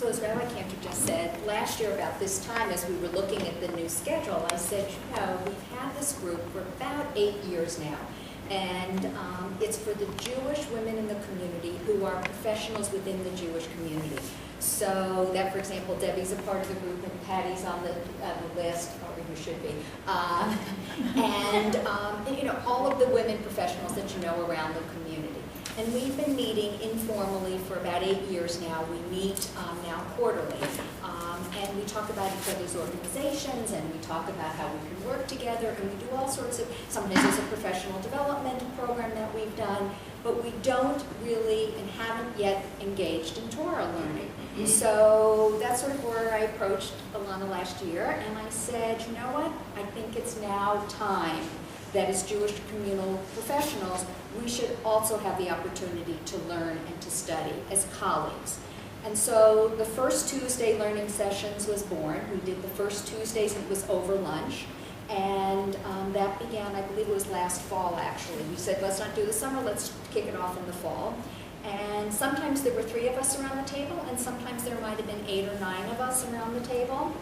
So as Rabbi Kanter just said, last year about this time as we were looking at the new schedule, I said, we've had this group for about 8 years now. And it's for the Jewish women in the community who are professionals within the Jewish community. So that, for example, Debbie's a part of the group and Patty's on the list, or you should be. And all of the women professionals that you know around the community. And we've been meeting informally for about 8 years now. We meet now quarterly. And we talk about each other's organizations, and we talk about how we can work together, and we do all sorts of, sometimes there's a professional development program that we've done, but we don't really and haven't yet engaged in Torah learning. So that's sort of where I approached Elana last year, and I said, you know what, I think it's now time that as Jewish communal professionals, we should also have the opportunity to learn and to study as colleagues. And so the first Tuesday learning sessions was born. We did the first Tuesdays, and it was over lunch. And that began, I believe it was last fall actually. We said, let's not do the summer, let's kick it off in the fall. And sometimes there were 3 of us around the table, and sometimes there might have been 8 or 9 of us around the table.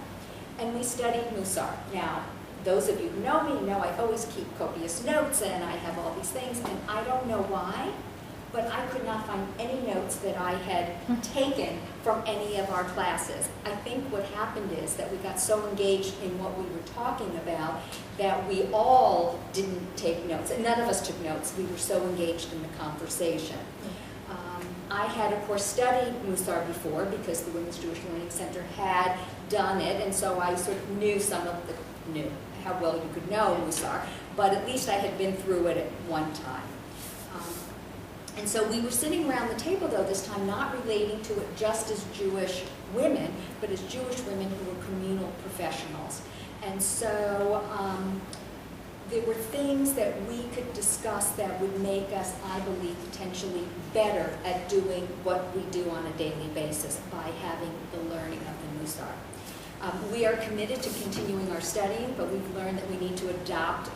And we studied Musar. Now, those of you who know me know I always keep copious notes, and I have all these things, and I don't know why, but I could not find any notes that I had taken from any of our classes. I think what happened is that we got so engaged in what we were talking about that we all didn't take notes. And none of us took notes. We were so engaged in the conversation. I had, of course, studied Musar before because the Women's Jewish Learning Center had done it, and so I sort of knew how well you could know Musar, but at least I had been through it at one time. And so we were sitting around the table, though, this time not relating to it just as Jewish women, but as Jewish women who were communal professionals. And so there were things that we could discuss that would make us, I believe, potentially better at doing what we do on a daily basis by having the learning of the Musar. We are committed to continuing our studying, but we've learned that we need to adopt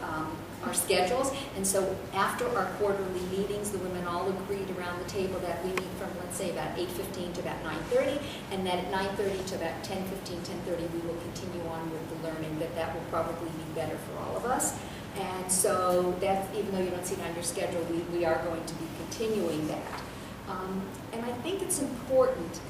our schedules. And so after our quarterly meetings, the women all agreed around the table that we meet from, let's say, about 8:15 to about 9:30, and that at 9:30 to about 10:15, 10:30, we will continue on with the learning, that will probably be better for all of us. And so that's, even though you don't see it on your schedule, we are going to be continuing that. And I think it's important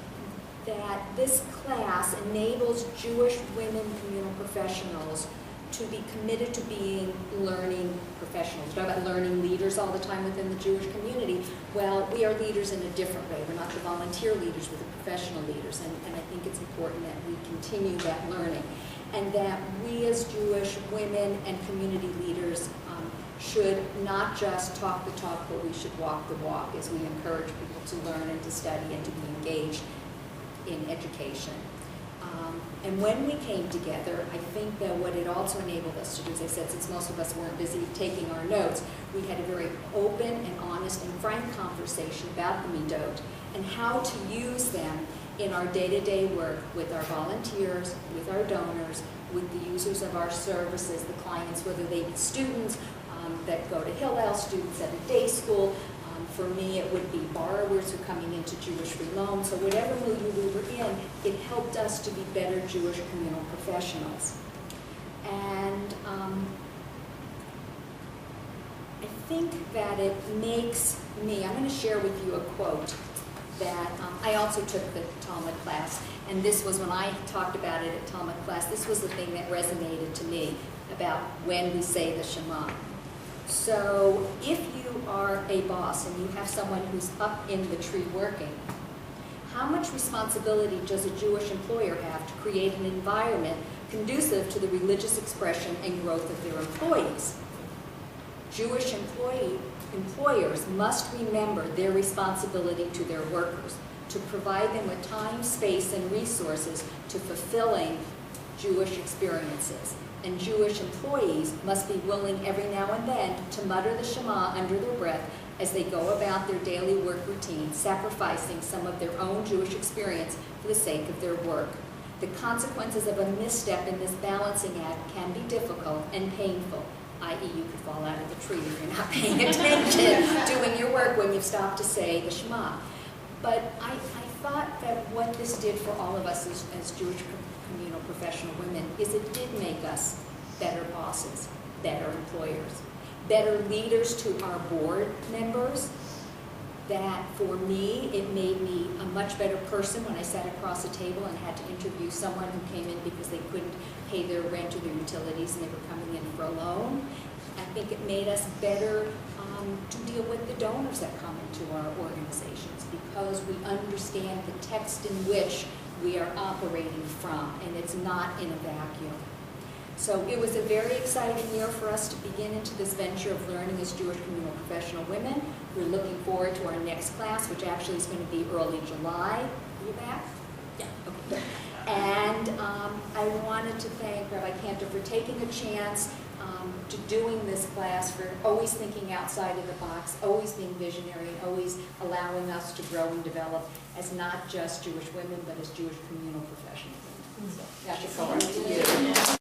that this class enables Jewish women communal professionals to be committed to being learning professionals. We talk about learning leaders all the time within the Jewish community. Well, we are leaders in a different way. We're not the volunteer leaders, we're the professional leaders. And I think it's important that we continue that learning. And that we as Jewish women and community leaders should not just talk the talk, but we should walk the walk as we encourage people to learn and to study and to be engaged in education. And when we came together, I think that what it also enabled us to do, as I said, since most of us weren't busy taking our notes, we had a very open and honest and frank conversation about the Midot and how to use them in our day-to-day work with our volunteers, with our donors, with the users of our services, the clients, whether they be students that go to Hillel, students at a day school. For me, it would be borrowers who are coming into Jewish free loan. So whatever milieu we were in, it helped us to be better Jewish communal professionals. And I think that it makes me, I'm going to share with you a quote that I also took the Talmud class, and this was when I talked about it at Talmud class, this was the thing that resonated to me about when we say the Shema. So if you are a boss and you have someone who's up in the tree working, how much responsibility does a Jewish employer have to create an environment conducive to the religious expression and growth of their employees? Jewish employers must remember their responsibility to their workers, to provide them with time, space, and resources to fulfilling Jewish experiences. And Jewish employees must be willing every now and then to mutter the Shema under their breath as they go about their daily work routine, sacrificing some of their own Jewish experience for the sake of their work. The consequences of a misstep in this balancing act can be difficult and painful, i.e. you could fall out of the tree if you're not paying attention doing your work when you stop to say the Shema. But I thought that what this did for all of us as Jewish communal professional women is it did make us better bosses, better employers, better leaders to our board members. That for me, it made me a much better person when I sat across a table and had to interview someone who came in because they couldn't pay their rent or their utilities and they were coming in for a loan. I think it made us better to deal with the donors that come into our organizations because we understand the text in which we are operating from, and it's not in a vacuum. So it was a very exciting year for us to begin into this venture of learning as Jewish communal professional women. We're looking forward to our next class, which actually is going to be early July. Are you back? Yeah. Okay. And I wanted to thank Rabbi Kanter for taking a chance to doing this class, for always thinking outside of the box, always being visionary, and always allowing us to grow and develop as not just Jewish women, but as Jewish communal professionals.